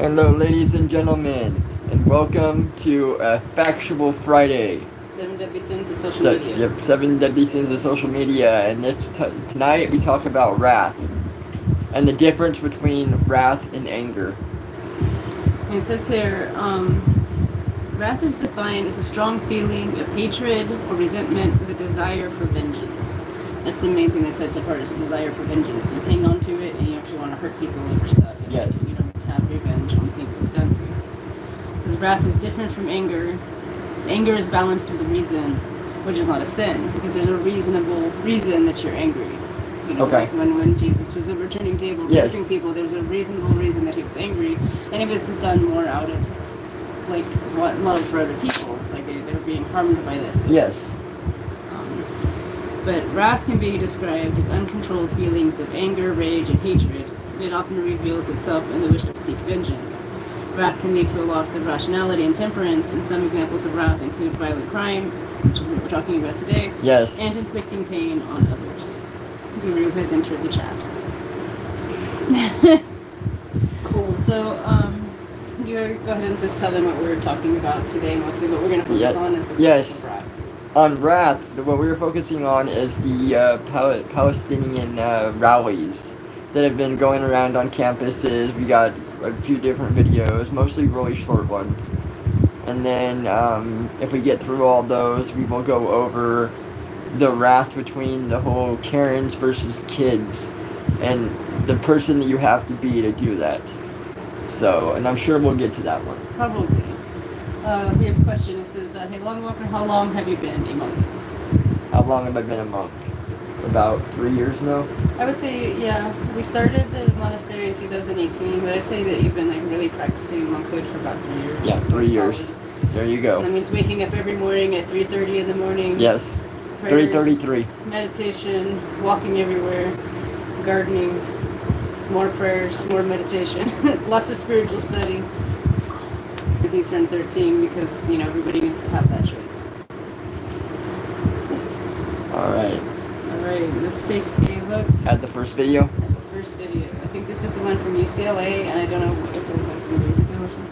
Hello, ladies and gentlemen, and welcome to Factual Friday. Seven deadly sins of social media. Yep, 7 deadly sins of social media, and tonight we talk about wrath and the difference between wrath and anger. And it says here, wrath is defined as a strong feeling of hatred or resentment with a desire for vengeance. That's the main thing that sets it apart, is a desire for vengeance. You hang on to it and you actually want to hurt people over stuff. Yes. You don't have revenge on things that have done for you. So wrath is different from anger. Anger is balanced with a reason, which is not a sin, because there's a reasonable reason that you're angry. You know, okay. Like when Jesus was overturning tables and hurting people, there was a reasonable reason that he was angry, and it was done more out of like love for other people. It's like they were being harmed by this. Yes. But wrath can be described as uncontrolled feelings of anger, rage, and hatred. It often reveals itself in the wish to seek vengeance. Wrath can lead to a loss of rationality and temperance, and some examples of wrath include violent crime, which is what we're talking about today, yes, and inflicting pain on others. Guru has entered the chat. Cool. So, you go ahead and just tell them what we're talking about today. Mostly what we're going to focus on is the subject of wrath. On wrath, what we're focusing on is the Palestinian rallies that have been going around on campuses. We got a few different videos, mostly really short ones. And then if we get through all those, we will go over the wrath between the whole Karens versus kids and the person that you have to be to do that. So, and I'm sure we'll get to that one. Probably. We have a question. It says, hey, LongWalker, how long have you been a monk? How long have I been a monk? About 3 years now? I would say, yeah. We started the monastery in 2018, but I'd say that you've been like really practicing monkhood for about 3 years. Yeah, 3 years. There you go. And that means waking up every morning at 3:30 in the morning. Yes. 3:33. Meditation, walking everywhere, gardening, more prayers, more meditation, lots of spiritual study. He turned 13 because, you know, everybody needs to have that choice. Alright, let's take a look at the first video. I think this is the one from UCLA, and I don't know what it says, like 2 days ago or something.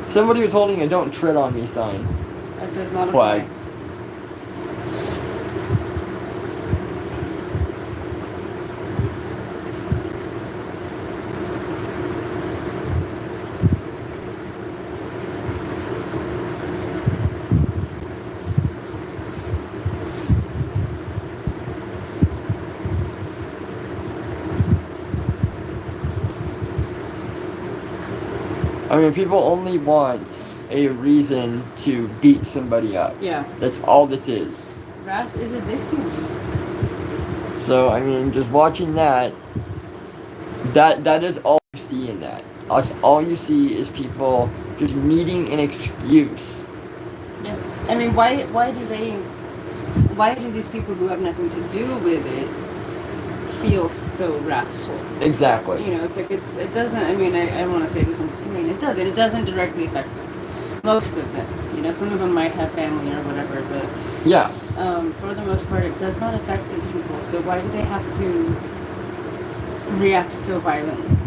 Somebody was holding a "Don't tread on me" sign. That does not apply. Flag. I mean, people only want a reason to beat somebody up. Yeah. That's all this is. Wrath is addictive. So, I mean, just watching that is all you see in that. That's all you see is people just needing an excuse. Yeah. I mean, why do these people who have nothing to do with it feel so wrathful? Exactly. You know, it's like, it doesn't, I mean, I want to say this, it doesn't directly affect them. Most of them. You know, some of them might have family or whatever, but yeah. For the most part, it does not affect these people. So why do they have to react so violently?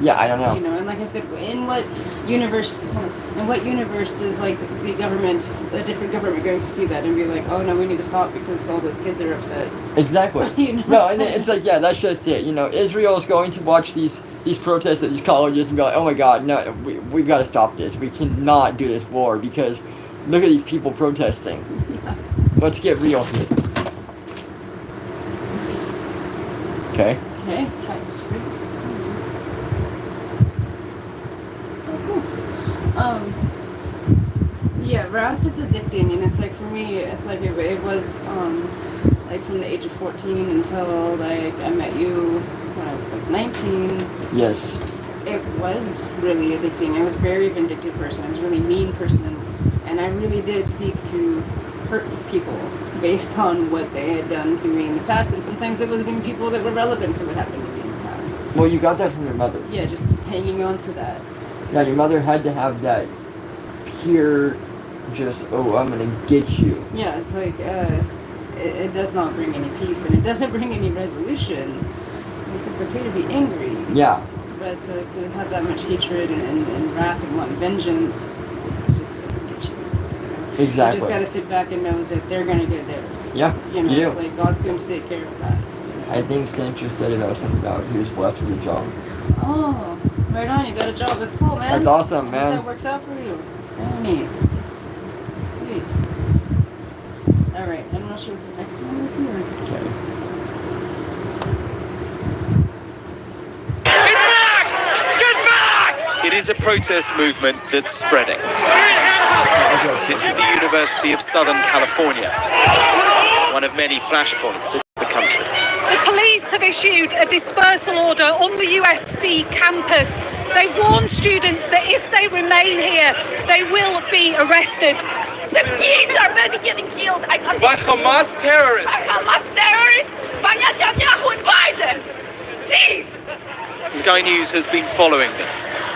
Yeah, I don't know. You know, and like I said, in what universe is like the government, a different government, going to see that and be like, oh no, we need to stop because all those kids are upset. Exactly. You know, no, and it's like, yeah, that's just it. You know, Israel is going to watch these protests at these colleges and be like, oh my God, no, we've got to stop this. We cannot do this war because look at these people protesting. Yeah. Let's get real here. Okay. Okay. Yeah, Wrath is addicting, and it's like, for me, it's like it was like from the age of 14 until like I met you when I was like 19. Yes. It was really addicting. I was a very vindictive person. I was a really mean person, and I really did seek to hurt people based on what they had done to me in the past, and sometimes it wasn't even people that were relevant to what happened to me in the past. Well, you got that from your mother. Yeah, just hanging on to that. Yeah, your mother had to have that pure, just, oh, I'm gonna get you. Yeah, it's like, it does not bring any peace, and it doesn't bring any resolution. Because it's okay to be angry. Yeah. But to have that much hatred and wrath and want vengeance just doesn't get you. Exactly. You just gotta sit back and know that they're gonna get theirs. Yeah, You know, you it's do. like God's going to take care of that. You know? I think Sancho said it about something about he was blessed with a job. Oh, right on, you got a job. That's cool, man. That's awesome, I man. hope that works out for you. Very neat. Sweet. Alright, I'm not sure what the next one is here. Okay. It is a protest movement that's spreading. This is the University of Southern California, one of many flashpoints of the country. The police have issued a dispersal order on the USC campus. They've warned students that if they remain here, they will be arrested. The kids are already getting killed. By Hamas terrorists. By Hamas terrorists, by Netanyahu and Biden. Jeez. Sky News has been following them,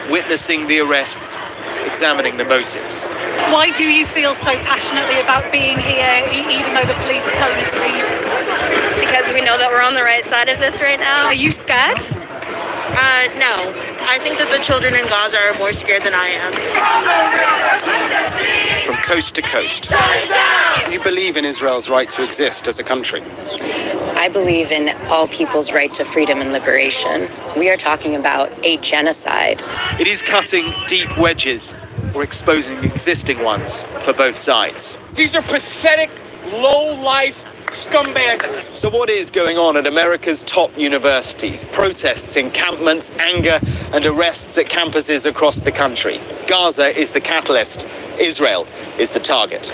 witnessing the arrests, examining the motives. Why do you feel so passionately about being here, even though the police are telling you to leave? Because we know that we're on the right side of this right now. Are you scared? No. I think that the children in Gaza are more scared than I am. From coast to coast. Do you believe in Israel's right to exist as a country? I believe in all people's right to freedom and liberation. We are talking about a genocide. It is cutting deep wedges or exposing existing ones for both sides. These are pathetic, low-life scumbags. So what is going on at America's top universities? Protests, encampments, anger, and arrests at campuses across the country. Gaza is the catalyst. Israel is the target.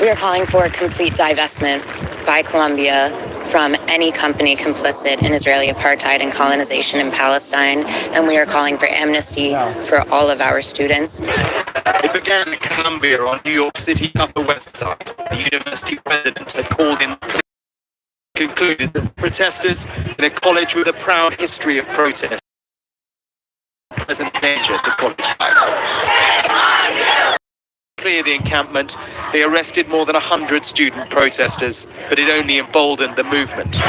We are calling for a complete divestment by Colombia from any company complicit in Israeli apartheid and colonization in Palestine, and we are calling for amnesty for all of our students. It began in Columbia on New York City's Upper West Side. The university president had called in, concluded that protesters in a college with a proud history of protest present danger to college life. Clear the encampment, they arrested more than 100 student protesters, but it only emboldened the movement.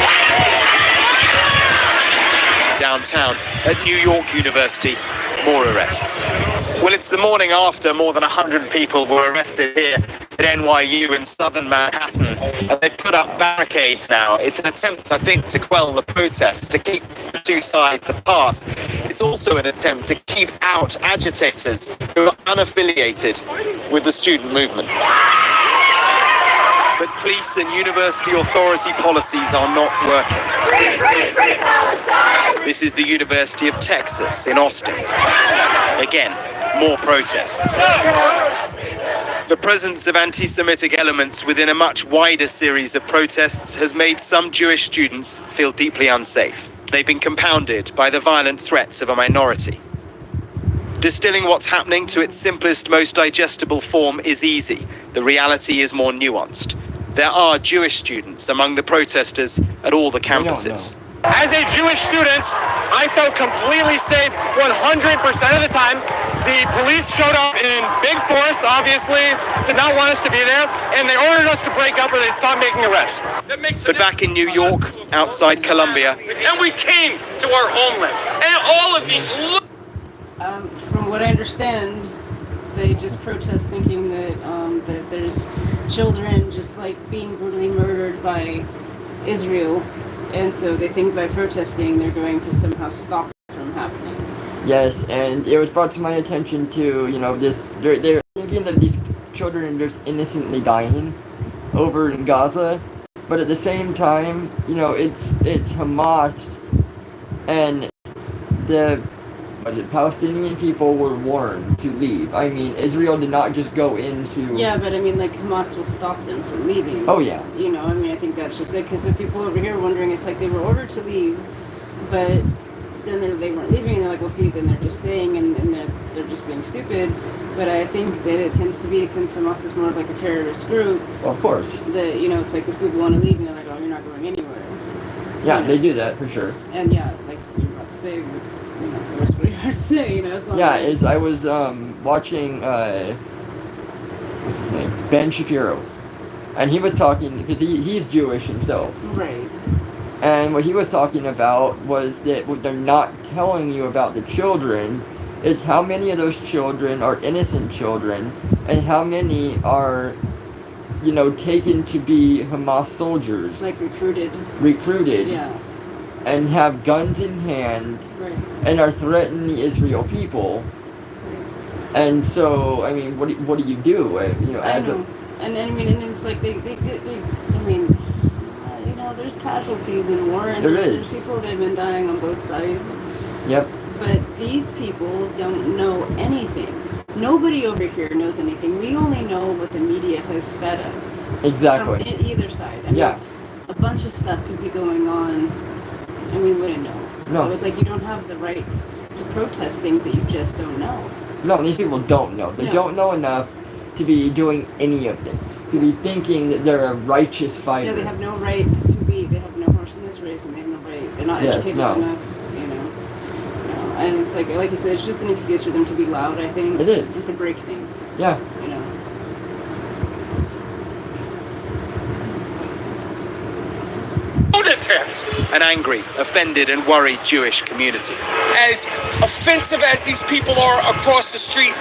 Downtown at New York University, more arrests. Well, it's the morning after more than 100 people were arrested here at NYU in southern Manhattan, and they put up barricades now. It's an attempt, I think, to quell the protests, to keep the two sides apart. It's also an attempt to keep out agitators who are unaffiliated with the student movement. But police and university authority policies are not working. This is the University of Texas in Austin. Again, more protests. The presence of anti-Semitic elements within a much wider series of protests has made some Jewish students feel deeply unsafe. They've been compounded by the violent threats of a minority. Distilling what's happening to its simplest, most digestible form is easy. The reality is more nuanced. There are Jewish students among the protesters at all the campuses. As a Jewish student, I felt completely safe 100% of the time. The police showed up in big force, obviously, did not want us to be there, and they ordered us to break up or they'd stop making arrests. But back in New York, outside Columbia, And we came to our homeland. And all of these... From what I understand, they just protest thinking that that there's children just like being brutally murdered by Israel, and so they think by protesting they're going to somehow stop it from happening. Yes, and it was brought to my attention too, they're thinking that these children are just innocently dying over in Gaza, but at the same time, it's Hamas and the Palestinian people were warned to leave. I mean, Israel did not just go into. Yeah, but I mean, like, Hamas will stop them from leaving. Oh yeah. You know, I mean, I think that's just it, because the people over here are wondering, it's like they were ordered to leave, but then they weren't leaving, and they're like, well, see, then they're just staying, and they're just being stupid. But I think that it tends to be, since Hamas is more of like a terrorist group. Well, of course. That, you know, it's like these people want to leave, and they're like, oh, you're not going anywhere. Yeah, you know, they do that for sure. And yeah, like you're about to say, you know, the rest of what you're about to say, you know, it's not. Yeah, like, I was watching what's his name, Ben Shapiro, and he was talking because he's Jewish himself. Right. And what he was talking about was that what they're not telling you about the children is how many of those children are innocent children, and how many are, you know, taken to be Hamas soldiers. Like recruited. Recruited. Yeah. And have guns in hand. Right. And are threatening the Israel people. Right. And so, I mean, what do you do? You know, I know. And I mean, and it's like they I mean, you know, there's casualties in war, and there's people that have been dying on both sides. Yep. But these people don't know anything. Nobody over here knows anything. We only know what the media has fed us. Exactly. From either side. I mean, a bunch of stuff could be going on, and we wouldn't know. No. So it's like you don't have the right to protest things that you just don't know. No, these people don't know. They don't know enough to be doing any of this. To be thinking that they're a righteous fighter. No, they have no right to be. They have no horse in this race, and they have no right. They're not educated enough. You know. And it's like you said, it's just an excuse for them to be loud, I think. It is. And to break things. Yeah. You know. An angry, offended and worried Jewish community. As offensive as these people are across the street,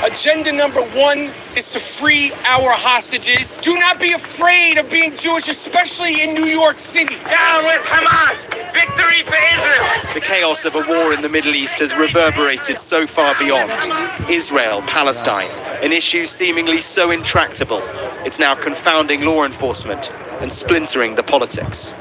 agenda number one is to free our hostages. Do not be afraid of being Jewish, especially in New York City. Down with Hamas! Victory for Israel! The chaos of a war in the Middle East has reverberated so far beyond. Israel, Palestine, an issue seemingly so intractable, it's now confounding law enforcement and splintering the politics.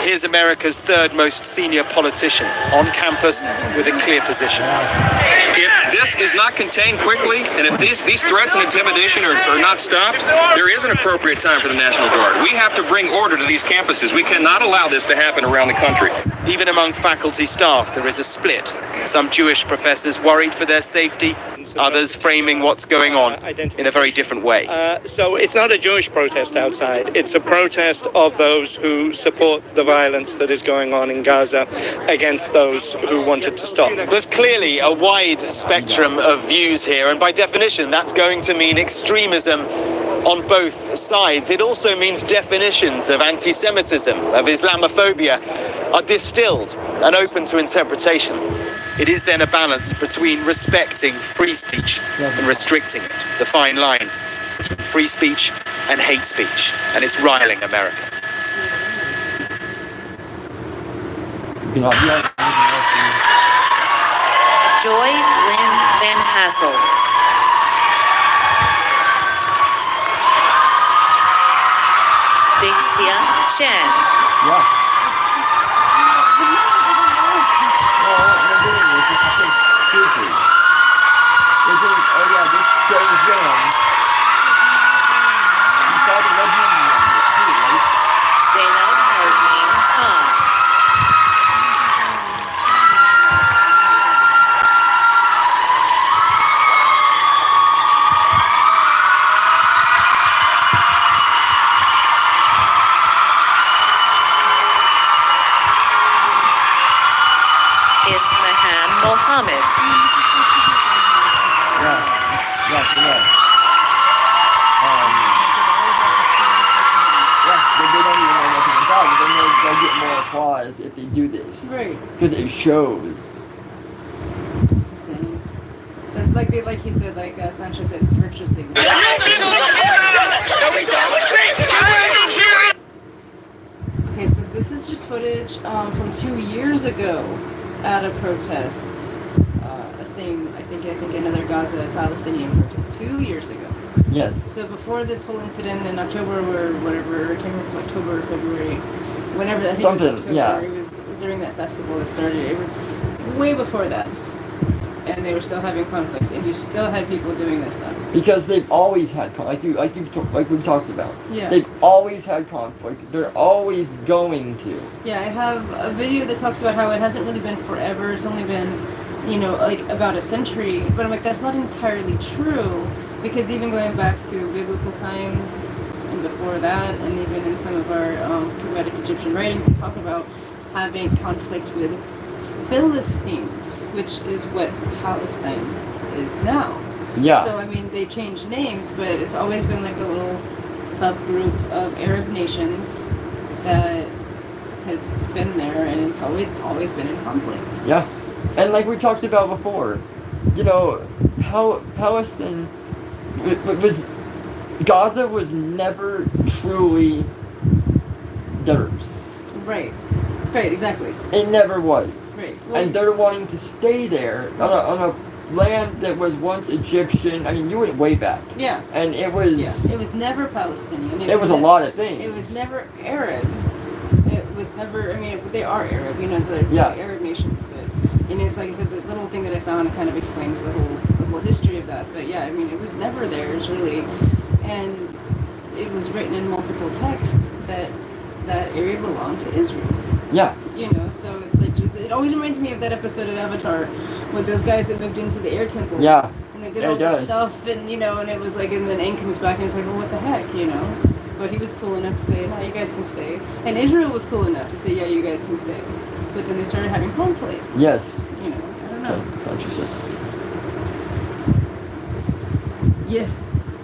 Here's America's third most senior politician on campus with a clear position. If this is not contained quickly, and if these threats and intimidation are not stopped, there is an appropriate time for the National Guard. We have to bring order to these campuses. We cannot allow this to happen around the country. Even among faculty staff, there is a split. Some Jewish professors worried for their safety, others framing what's going on in a very different way. So it's not a Jewish protest outside. It's a protest of those who support the violence that is going on in Gaza against those who wanted to stop. There's clearly a wide spectrum of views here, and by definition, that's going to mean extremism on both sides. It also means definitions of anti-Semitism, of Islamophobia, are distilled and open to interpretation. It is then a balance between respecting free speech and restricting it, the fine line between free speech and hate speech, and it's riling America. Joy Lynn Van Hassel. Bixia Chen. Yeah. They're doing this. This is so stupid. They're doing, oh yeah, this shows them. You saw the red hand too, right? Zainab Hardin Khan. Ismahan Mohammed. They don't even know nothing about it. They know they'll get more applause if they do this. Right. Because it shows. It's insane. But like he said, like Sancho said, it's virtue signaling. Okay, so this is just footage from 2 years ago at a protest. I think another Gaza Palestinian protest 2 years ago. Yes. So before this whole incident in October or whatever, it came from October or February, whenever, I think Something, it was October, yeah. It was during that festival that started. It was way before that. And they were still having conflicts, and you still had people doing this stuff. Because they've always had like we've talked about. Yeah. They've always had conflict. They're always going to. Yeah, I have a video that talks about how it hasn't really been forever. It's only been, like about a century. But I'm like, that's not entirely true, because even going back to biblical times and before that, and even in some of our Prophetic Egyptian writings, they talk about having conflict with Philistines, which is what Palestine is now. Yeah. So I mean, they changed names, but it's always been like a little subgroup of Arab nations that has been there, and it's always been in conflict. Yeah, and like we talked about before, Palestine was Gaza was never truly theirs. Right, exactly. It never was. Right. And they're wanting to stay there on a land that was once Egyptian. I mean, you went way back. Yeah. And it was. Yeah. It was never Palestinian. It was a lot of things. It was never Arab. It was never. I mean, they are Arab. They're Arab nations. But it's like I said, the little thing that I found kind of explains the whole history of that. But yeah, I mean, it was never theirs really, and it was written in multiple texts that area belonged to Israel. Yeah. So it's like it always reminds me of that episode of Avatar with those guys that moved into the air temple. Yeah. And they did all this stuff, and and it was like, and then Aang comes back and it's like, well, what the heck, But he was cool enough to say, no, you guys can stay. And Israel was cool enough to say, yeah, you guys can stay. But then they started having conflict. Yes. I don't know. That's what you said. Yeah.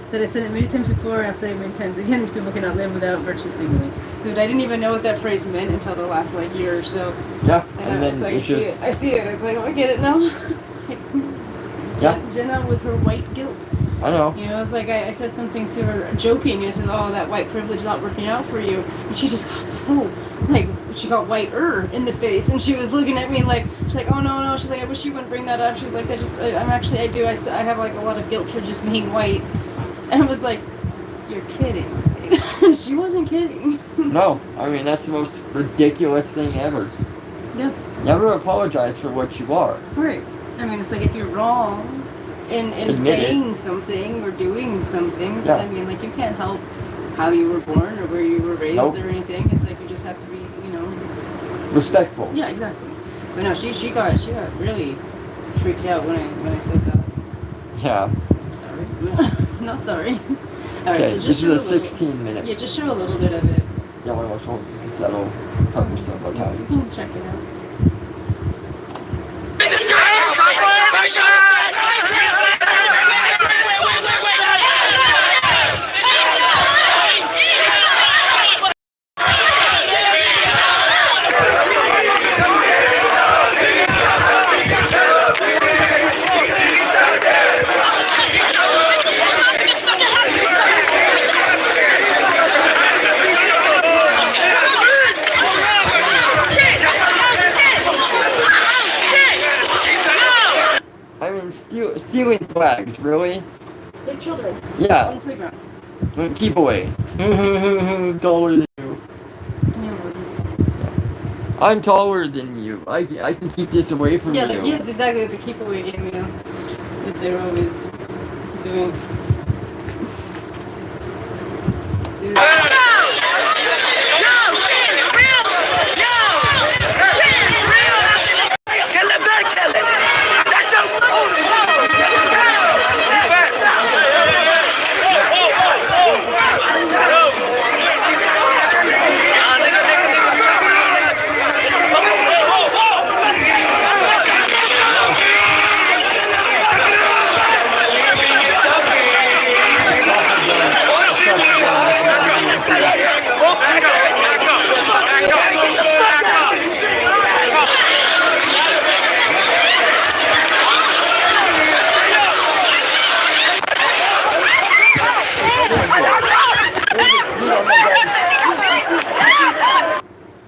Said I said it many times before, I'll say it many times again, these people cannot live without virtue signaling. Dude, I didn't even know what that phrase meant until the last year or so. Yeah, and then it's like I see it. It's like, oh, I get it now. It's like Jenna with her white guilt. I know. It's like I said something to her joking, and I said, oh, that white privilege is not working out for you. And she just got so, she got whiter in the face, and she was looking at me she's like, oh, no. She's like, I wish you wouldn't bring that up. She's like, I do. I have a lot of guilt for just being white. And I was like, you're kidding. She wasn't kidding. No, I mean, that's the most ridiculous thing ever. Yeah. Never apologize for what you are. Right. I mean, it's like if you're wrong in saying something or doing something, I mean, you can't help how you were born or where you were raised or anything. It's like you just have to be, respectful. Yeah, exactly. But no, she got really freaked out when I said that. Yeah. Sorry. Not sorry. Alright, okay, so just this is a 16-minute. Yeah, just show a little bit of it. Yeah, I want to watch one because that'll help yourself about time. You can check it out. Stealing flags, really? Like children. Yeah. On the playground. Keep away. Taller than you. I'm taller than you. I can keep this away from you. Yes, exactly. The keep away game, that they're always doing.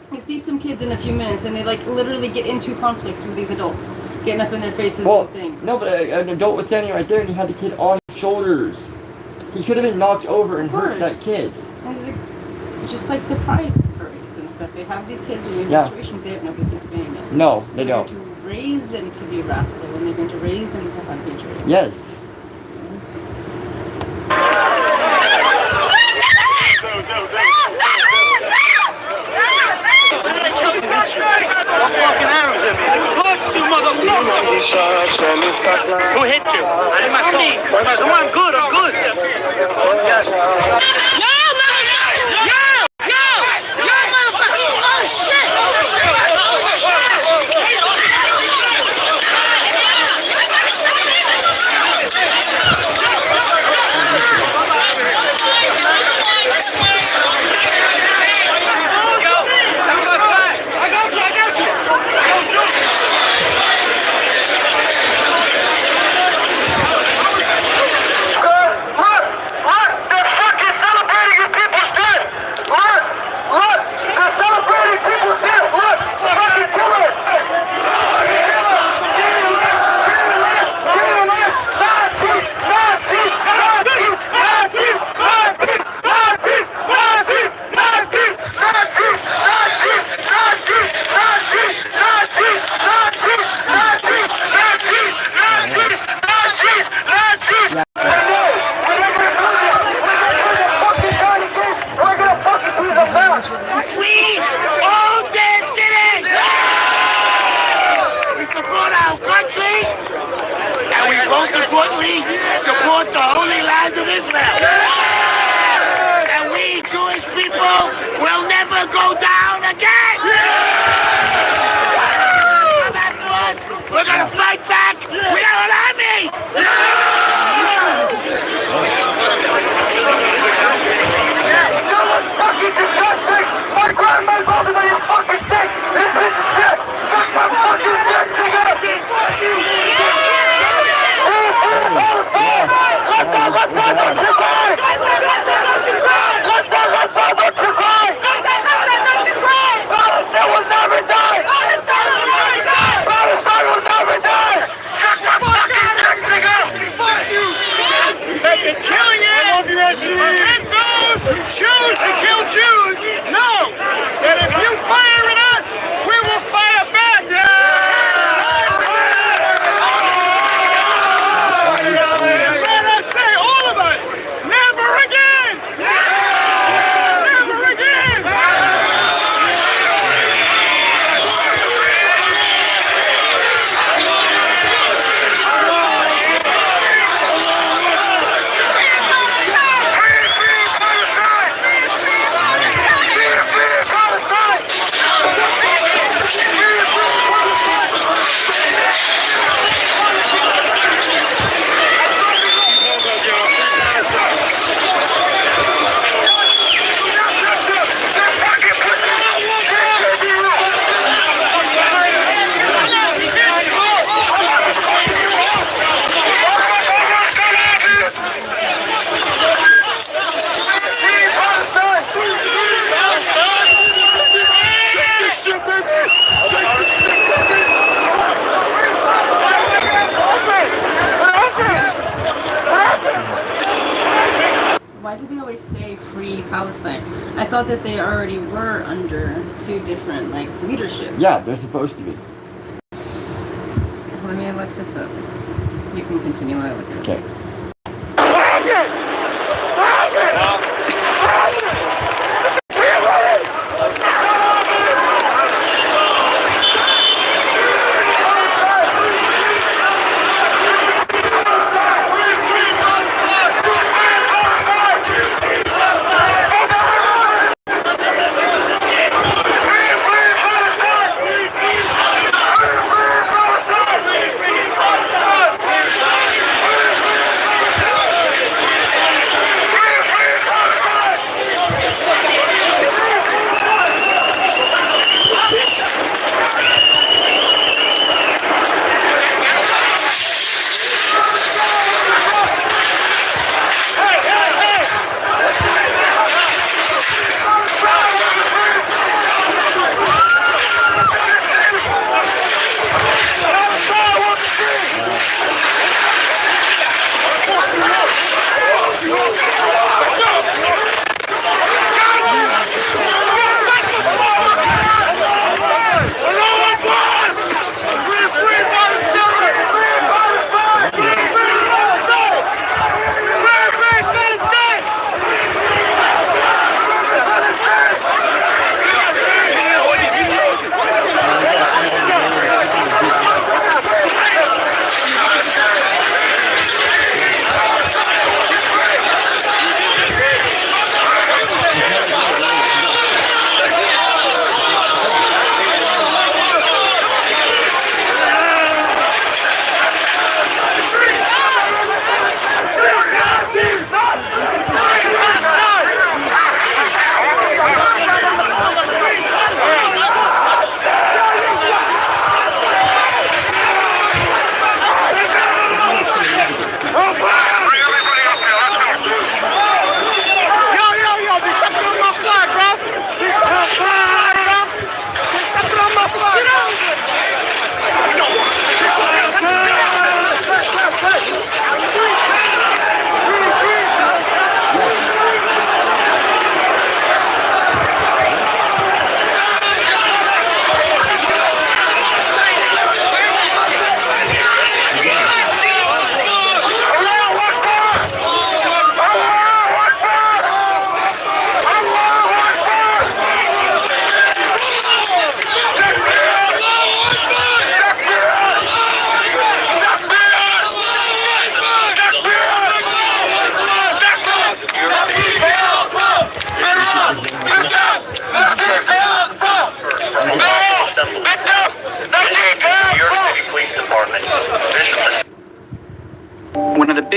You see some kids in a few minutes, and they literally get into conflicts with these adults, getting up in their faces and saying. No, but an adult was standing right there, and he had the kid on his shoulders. He could have been knocked over and hurt that kid. It's just like the pride parades and stuff. They have these kids in these situations they have no business being in. No, they don't. To raise them to be wrathful, and they're going to raise them to have hatred. Yes. Fucking arrows at me. Who touched you, motherfucker? Who hit you? I hit myself. No, I'm good. I'm good. Support the holy land of Israel. And we Jewish people will never go down again. Come after us. We're going to fight back. We are an army. Fucking disgusting. My grandma's older than your fucking stick. This piece of shit. Fuck my fucking dick, nigga. Palestine will never die! Palestine will never die! Shut the fucking shit, nigga! Fuck you! They've been killing it! I love you, and those who choose to kill Jews know that if you fire at us, we will fire back! Let us say, all of us, never again! Never again! Why do they always say free Palestine? I thought that they already were under two different leaderships. Yeah, they're supposed to be. Let me look this up. You can continue while I look at it. Okay.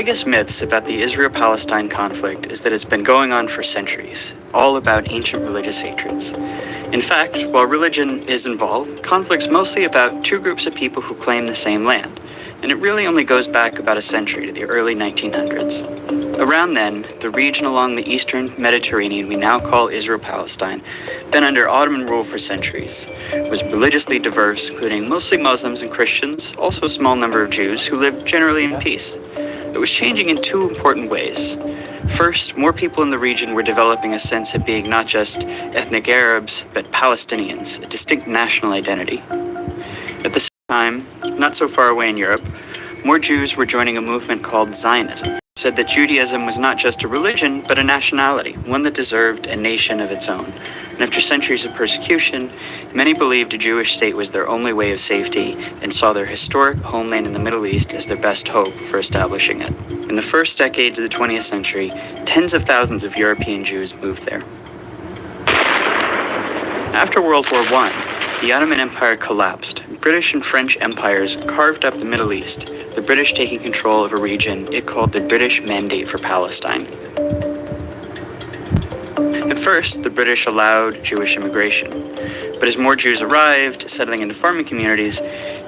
biggest myths about the Israel-Palestine conflict is that it's been going on for centuries, all about ancient religious hatreds. In fact, while religion is involved, conflict's mostly about two groups of people who claim the same land, and it really only goes back about a century to the early 1900s. Around then, the region along the eastern Mediterranean we now call Israel-Palestine, been under Ottoman rule for centuries, was religiously diverse, including mostly Muslims and Christians, also a small number of Jews who lived generally in peace. It was changing in two important ways. First, more people in the region were developing a sense of being not just ethnic Arabs, but Palestinians, a distinct national identity. At the same time, not so far away in Europe, more Jews were joining a movement called Zionism, said that Judaism was not just a religion, but a nationality, one that deserved a nation of its own. And after centuries of persecution, many believed a Jewish state was their only way of safety and saw their historic homeland in the Middle East as their best hope for establishing it. In the first decades of the 20th century, tens of thousands of European Jews moved there. After World War I, the Ottoman Empire collapsed. British and French empires carved up the Middle East, the British taking control of a region it called the British Mandate for Palestine. At first, the British allowed Jewish immigration, but as more Jews arrived, settling into farming communities,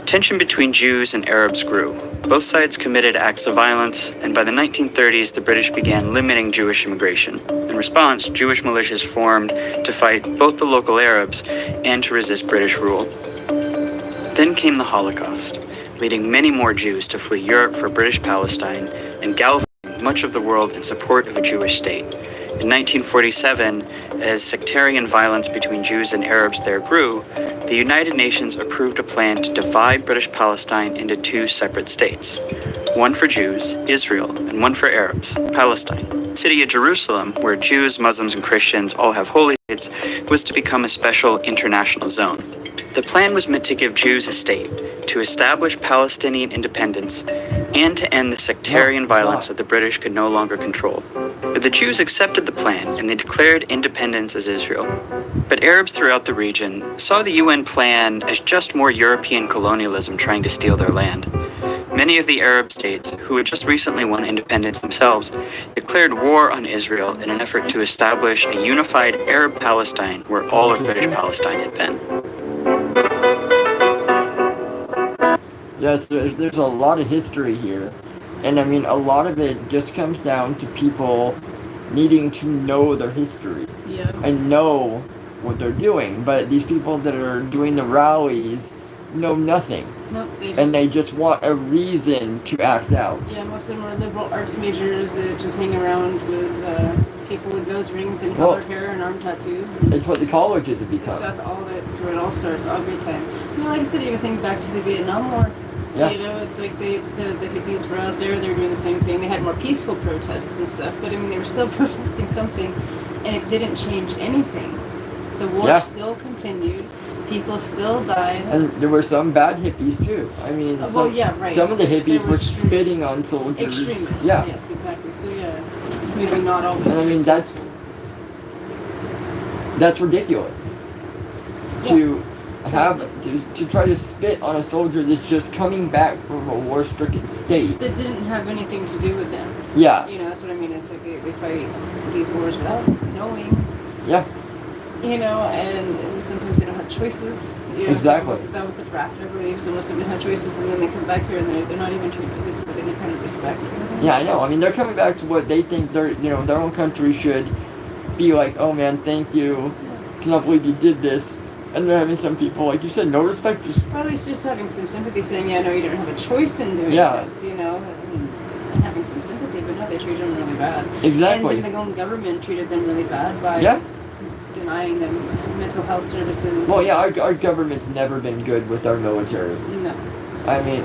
tension between Jews and Arabs grew. Both sides committed acts of violence, and by the 1930s, the British began limiting Jewish immigration. In response, Jewish militias formed to fight both the local Arabs and to resist British rule. Then came the Holocaust, leading many more Jews to flee Europe for British Palestine and galvanizing much of the world in support of a Jewish state. In 1947, as sectarian violence between Jews and Arabs there grew, the United Nations approved a plan to divide British Palestine into two separate states. One for Jews, Israel, and one for Arabs, Palestine. The city of Jerusalem, where Jews, Muslims, and Christians all have holy sites, was to become a special international zone. The plan was meant to give Jews a state, to establish Palestinian independence, and to end the sectarian violence that the British could no longer control. But the Jews accepted the plan, and they declared independence as Israel. But Arabs throughout the region saw the UN plan as just more European colonialism trying to steal their land. Many of the Arab states, who had just recently won independence themselves, declared war on Israel in an effort to establish a unified Arab Palestine where all of British Palestine had been. Yes, there's a lot of history here. And I mean, a lot of it just comes down to people needing to know their history. Yeah. And know what they're doing. But these people that are doing the rallies know nothing. Nope, they just want a reason to act out. Yeah, most of them are liberal arts majors that just hang around with people with those rings and colored hair and arm tattoos. It's what the colleges have become. That's where it all starts every time. I mean, like I said, even think back to the Vietnam War. Yeah. You know, it's like the hippies were out there, they were doing the same thing. They had more peaceful protests and stuff, but I mean, they were still protesting something, and it didn't change anything. The war still continued. People still died. And there were some bad hippies too. I mean, some of the hippies were spitting on soldiers. Extremists. Yeah. Yes, exactly. So yeah, maybe not always. And I mean, that's ridiculous. Yeah. To try to spit on a soldier that's just coming back from a war-stricken state. That didn't have anything to do with them. Yeah. You know, that's what I mean. It's like they fight these wars without knowing. Yeah. You know, and sometimes they don't have choices. You know, Exactly. So that was a draft, I believe. So most of them have choices, and then they come back here and they're not even treated with any kind of respect or anything. Yeah, I know. I mean, they're coming back to what they think their own country should be like. Oh man, thank you. Cannot believe you did this. And they're having some people, like you said, no respect. Or at least just having some sympathy, saying, yeah, no, you don't have a choice in doing this, you know, and having some sympathy, but no, they treated them really bad. Exactly. And then the own government treated them really bad by denying them mental health services. Well, yeah, our government's never been good with our military. No. I mean,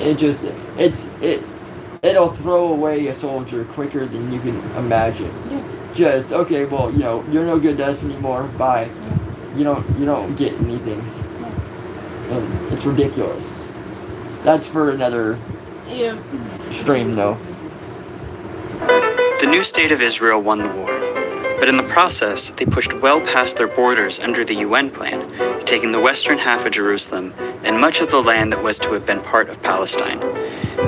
it'll throw away a soldier quicker than you can imagine. Yeah. Just, okay, well, you know, you're no good to us anymore, bye. Yeah. You don't get anything. And it's ridiculous. That's for another stream, though. The new state of Israel won the war, but in the process, they pushed well past their borders under the UN plan, taking the western half of Jerusalem and much of the land that was to have been part of Palestine.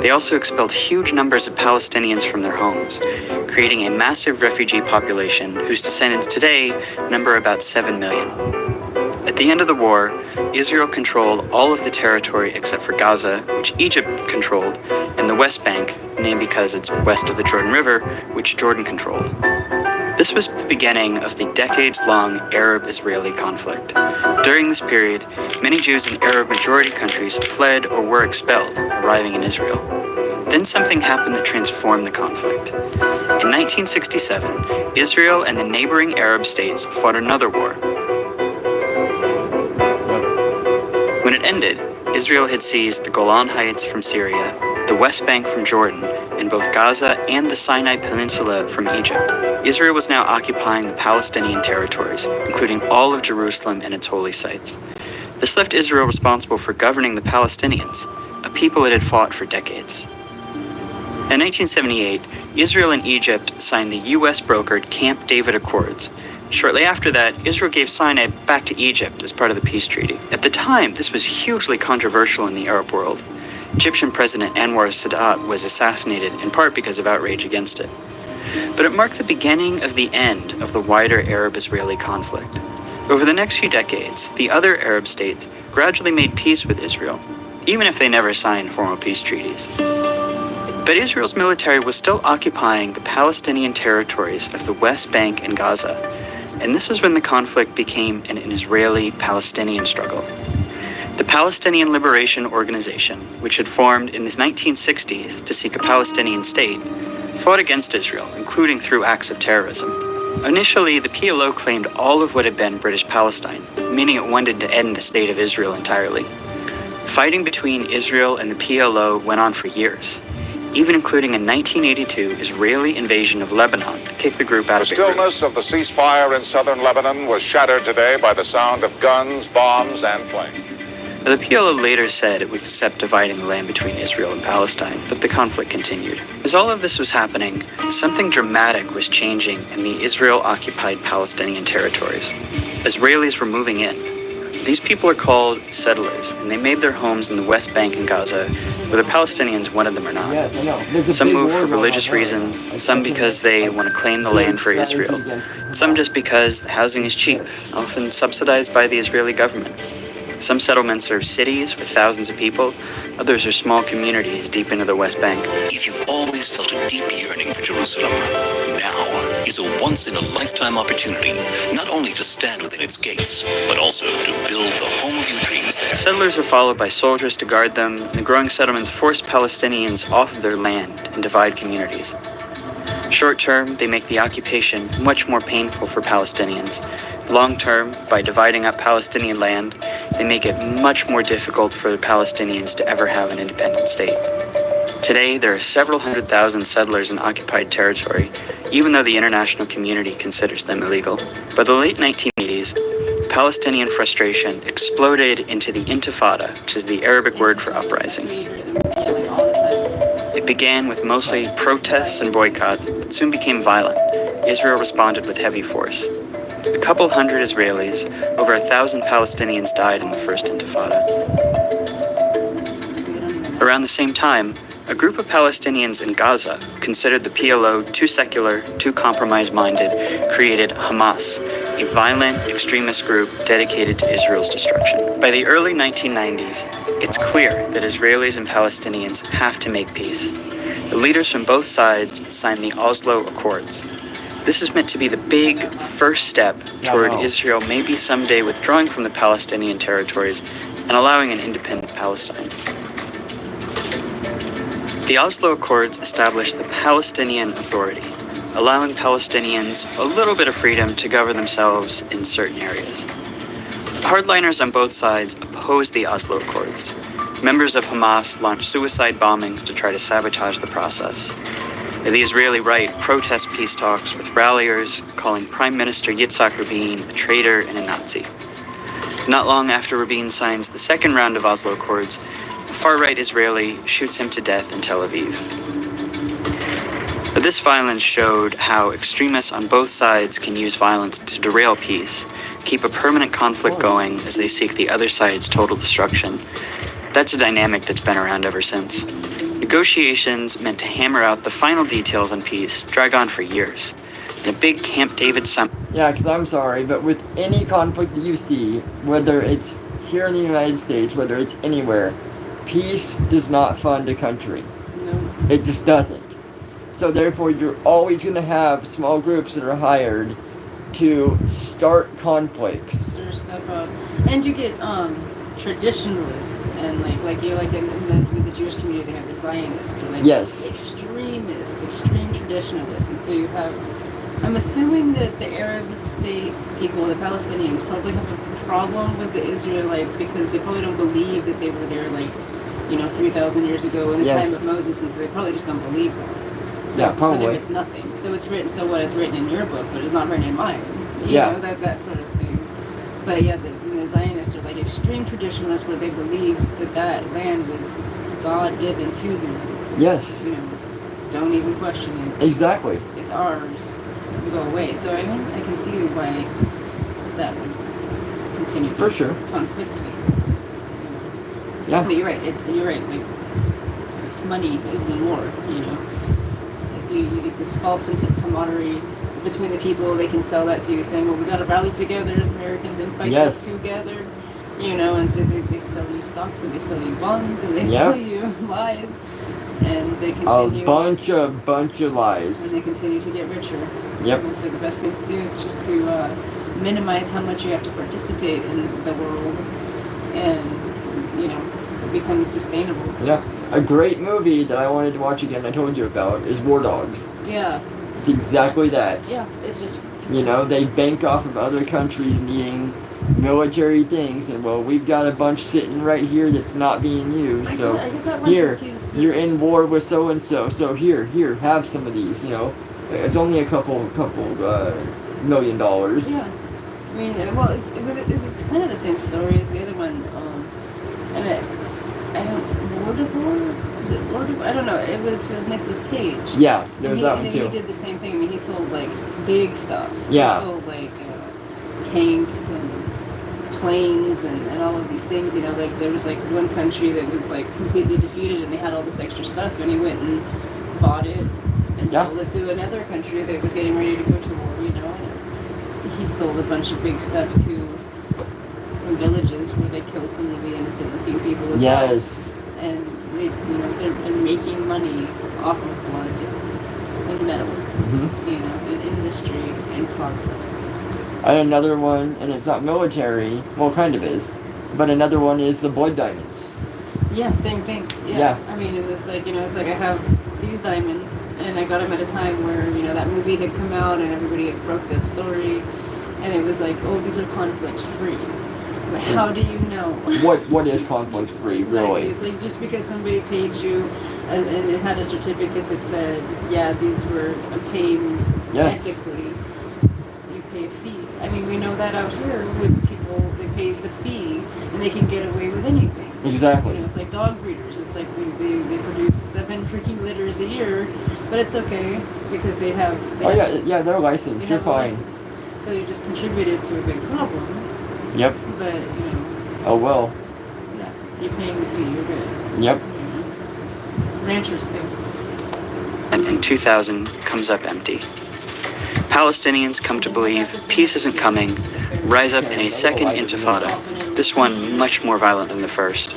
They also expelled huge numbers of Palestinians from their homes, creating a massive refugee population whose descendants today number about 7 million. At the end of the war, Israel controlled all of the territory except for Gaza, which Egypt controlled, and the West Bank, named because it's west of the Jordan River, which Jordan controlled. This was the beginning of the decades-long Arab-Israeli conflict. During this period, many Jews in Arab-majority countries fled or were expelled, arriving in Israel. Then something happened that transformed the conflict. In 1967, Israel and the neighboring Arab states fought another war. When it ended, Israel had seized the Golan Heights from Syria, the West Bank from Jordan, and both Gaza and the Sinai Peninsula from Egypt. Israel was now occupying the Palestinian territories, including all of Jerusalem and its holy sites. This left Israel responsible for governing the Palestinians, a people it had fought for decades. In 1978, Israel and Egypt signed the US-brokered Camp David Accords. Shortly after that, Israel gave Sinai back to Egypt as part of the peace treaty. At the time, this was hugely controversial in the Arab world. Egyptian President Anwar Sadat was assassinated in part because of outrage against it. But it marked the beginning of the end of the wider Arab-Israeli conflict. Over the next few decades, the other Arab states gradually made peace with Israel, even if they never signed formal peace treaties. But Israel's military was still occupying the Palestinian territories of the West Bank and Gaza, and this is when the conflict became an Israeli-Palestinian struggle. The Palestinian Liberation Organization, which had formed in the 1960s to seek a Palestinian state, fought against Israel, including through acts of terrorism. Initially, the PLO claimed all of what had been British Palestine, meaning it wanted to end the state of Israel entirely. Fighting between Israel and the PLO went on for years, even including a 1982 Israeli invasion of Lebanon to kick the group out of Beirut. The stillness of the ceasefire in southern Lebanon was shattered today by the sound of guns, bombs, and planes. The PLO later said it would accept dividing the land between Israel and Palestine, but the conflict continued. As all of this was happening, something dramatic was changing in the Israel-occupied Palestinian territories. Israelis were moving in. These people are called settlers, and they made their homes in the West Bank and Gaza, whether Palestinians wanted them or not. Yes, I know. Some moved for religious reasons, some because they want to claim the land for Israel, some just because the housing is cheap, often subsidized by the Israeli government. Some settlements are cities with thousands of people, others are small communities deep into the West Bank. If you've always felt a deep yearning for Jerusalem, now is a once-in-a-lifetime opportunity, not only to stand within its gates, but also to build the home of your dreams there. Settlers are followed by soldiers to guard them, and the growing settlements force Palestinians off of their land and divide communities. Short term, they make the occupation much more painful for Palestinians. Long term, by dividing up Palestinian land, they make it much more difficult for the Palestinians to ever have an independent state. Today, there are several 100,000 settlers in occupied territory, even though the international community considers them illegal. By the late 1980s, Palestinian frustration exploded into the Intifada, which is the Arabic word for uprising. It began with mostly protests and boycotts, but soon became violent. Israel responded with heavy force. A couple hundred Israelis, over 1,000 Palestinians died in the first Intifada. Around the same time, a group of Palestinians in Gaza considered the PLO too secular, too compromise-minded, created Hamas, a violent extremist group dedicated to Israel's destruction. By the early 1990s, it's clear that Israelis and Palestinians have to make peace. The leaders from both sides signed the Oslo Accords. This is meant to be the big first step toward Israel maybe someday withdrawing from the Palestinian territories and allowing an independent Palestine. The Oslo Accords established the Palestinian Authority, allowing Palestinians a little bit of freedom to govern themselves in certain areas. Hardliners on both sides opposed the Oslo Accords. Members of Hamas launched suicide bombings to try to sabotage the process. The Israeli right protests peace talks with ralliers calling Prime Minister Yitzhak Rabin a traitor and a Nazi. Not long after Rabin signs the second round of Oslo Accords, a far-right Israeli shoots him to death in Tel Aviv. But this violence showed how extremists on both sides can use violence to derail peace, keep a permanent conflict going as they seek the other side's total destruction. That's a dynamic that's been around ever since. Negotiations meant to hammer out the final details on peace drag on for years. In a big Camp David summit. Yeah, because I'm sorry, but with any conflict that you see, whether it's here in the United States, whether it's anywhere, peace does not fund a country. No. It just doesn't. So therefore, you're always going to have small groups that are hired to start conflicts. Stir stuff up. And you get traditionalists and like you like in the Jewish community they have the Zionists. They're like extremists, extreme traditionalists, and so you have. I'm assuming that the Arab state people, the Palestinians, probably have a problem with the Israelites because they probably don't believe that they were there 3,000 years ago in the time of Moses, and so they probably just don't believe them. So for them it's nothing. So it's written. So what is written in your book, but it's not written in mine. You know, that sort of thing. But yeah, the Zionists are like extreme traditionalists where they believe that land was God given to them. Yes. You know, don't even question it. Exactly. It's ours. Go away. So I mean, I can see why that would continue. For sure. Conflict. Yeah. But you're right. You're right. Like money is in war. You know, it's like you get this false sense of camaraderie between the people. They can sell that to you, saying, "Well, we got to rally together as Americans and fight this together." You know, and so they sell you stocks and they sell you bonds and they sell you lies. And they continue. A bunch of lies. And they continue to get richer. Yep. And so the best thing to do is just to minimize how much you have to participate in the world, and it becomes sustainable. Yeah. A great movie that I wanted to watch again, I told you about, is War Dogs. Yeah. It's exactly that. Yeah. It's just. They bank off of other countries needing military things, and we've got a bunch sitting right here that's not being used. So here, you're in war with so and so. So here, have some of these. It's only a couple $1 million. Yeah, I mean, it's kind of the same story as the other one. Lord of War? Was it Lord of War? I don't know. It was with Nicolas Cage. Yeah, there was that one too. He did the same thing. I mean, he sold big stuff. Yeah. He sold tanks and planes and all of these things. There was one country that was completely defeated and they had all this extra stuff, and he went and bought it and sold it to another country that was getting ready to go to war. And he sold a bunch of big stuff to some villages where they killed some really innocent-looking people as well. Yes. And they're making money off of blood and metal. Mm-hmm. In industry and progress. And another one, and it's not military, well, kind of is, but another one is the blood diamonds. Yeah, same thing. Yeah. I mean, it's it's I have these diamonds, and I got them at a time where, that movie had come out, and everybody had broke that story, and it was these are conflict-free. But how do you know? What is conflict-free, really? It's just because somebody paid you, and it had a certificate that said, yeah, these were obtained ethically, you pay a fee. I mean, we know that out here with people, they pay the fee and they can get away with anything. Exactly. It's like dog breeders. It's like they produce 7 freaking litters a year, but it's okay because they have. They're licensed. You're fine. So you just contributed to a big problem. Yep. But Oh well. Yeah, you're paying the fee. You're good. Yep. Ranchers too. And in 2000 comes up empty. Palestinians come to believe peace isn't coming, rise up in a second intifada, this one much more violent than the first.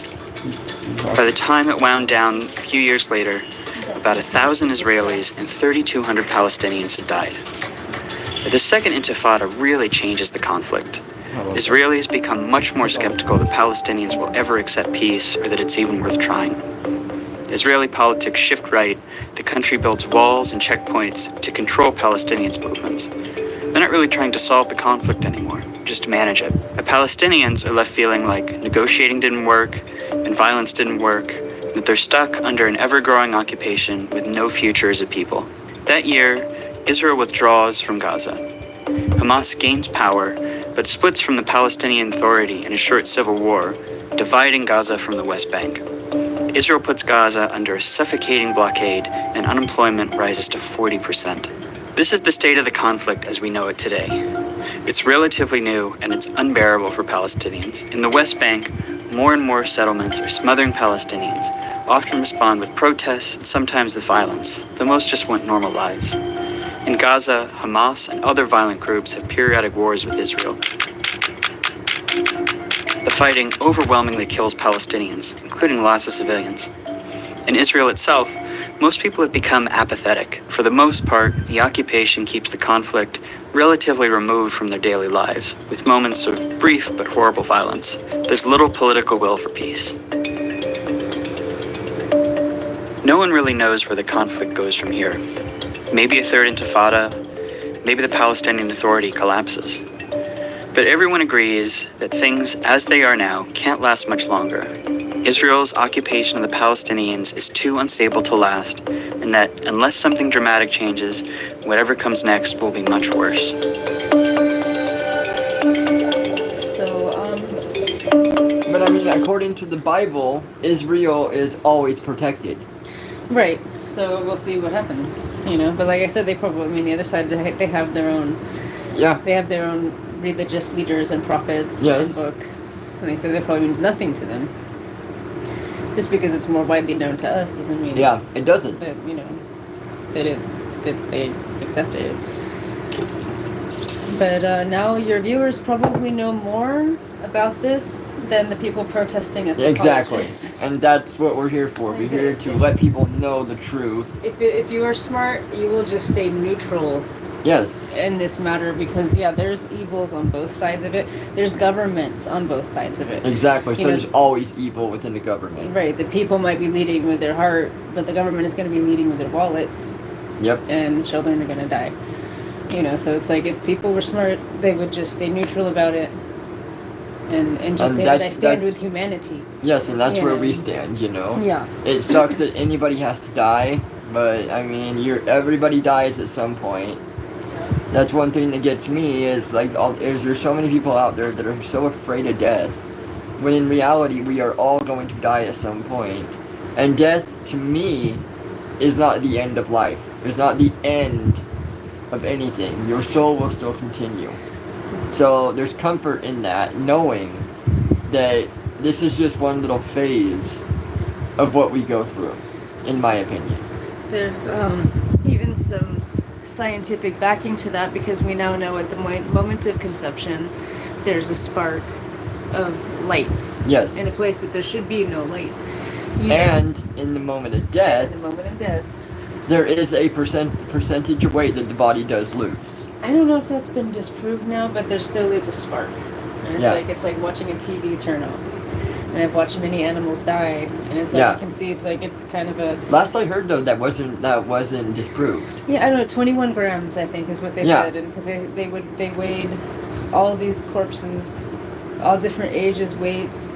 By the time it wound down a few years later, about 1,000 Israelis and 3,200 Palestinians had died. The second intifada really changes the conflict. Israelis become much more skeptical that Palestinians will ever accept peace or that it's even worth trying. Israeli politics shift right, the country builds walls and checkpoints to control Palestinians' movements. They're not really trying to solve the conflict anymore, just manage it. The Palestinians are left feeling like negotiating didn't work, and violence didn't work, that they're stuck under an ever-growing occupation with no future as a people. That year, Israel withdraws from Gaza. Hamas gains power, but splits from the Palestinian Authority in a short civil war, dividing Gaza from the West Bank. Israel puts Gaza under a suffocating blockade, and unemployment rises to 40%. This is the state of the conflict as we know it today. It's relatively new, and it's unbearable for Palestinians. In the West Bank, more and more settlements are smothering Palestinians, often respond with protests and sometimes with violence, though most just want normal lives. In Gaza, Hamas and other violent groups have periodic wars with Israel. The fighting overwhelmingly kills Palestinians, including lots of civilians. In Israel itself, most people have become apathetic. For the most part, the occupation keeps the conflict relatively removed from their daily lives, with moments of brief but horrible violence. There's little political will for peace. No one really knows where the conflict goes from here. Maybe a third intifada, maybe the Palestinian Authority collapses. But everyone agrees that things as they are now can't last much longer. Israel's occupation of the Palestinians is too unstable to last, and that unless something dramatic changes, whatever comes next will be much worse. But I mean, according to the Bible, Israel is always protected. Right. So we'll see what happens, you know. But like I said, they probably, I mean, the other side, they have their own. Yeah. They have their own religious leaders and prophets Yes. and book, and they say that probably means nothing to them. Just because it's more widely known to us doesn't mean. Yeah, it doesn't. That that they accept it. But now your viewers probably know more about this than the people protesting at the colleges. And that's what we're here for. We're here to let people know the truth. If you are smart, you will just stay neutral. Yes. In this matter, because there's evils on both sides of it. There's governments on both sides of it. Exactly. So there's always evil within the government. Right. The people might be leading with their heart, but the government is going to be leading with their wallets. Yep. And children are going to die. So it's like if people were smart, they would just stay neutral about it. And just say that I stand with humanity. Yes, and that's where we stand, Yeah. It sucks that anybody has to die, but I mean, everybody dies at some point. That's one thing that gets me is there's so many people out there that are so afraid of death, when in reality we are all going to die at some point. And death, to me, is not the end of life. It's not the end of anything. Your soul will still continue. So there's comfort in that, knowing that this is just one little phase of what we go through, in my opinion. There's even some scientific backing to that, because we now know at the moment of conception there's a spark of light. Yes. In a place that there should be no light. And in the moment of death, there is a percentage of weight that the body does lose. I don't know if that's been disproved now, but there still is a spark. And it's like watching a TV turn off. And I've watched many animals die, and it's like you can see it's kind of a. Last I heard though, that wasn't disproved. Yeah, I don't know. 21 grams, I think, is what they said, and because they weighed all these corpses, all different ages, weights,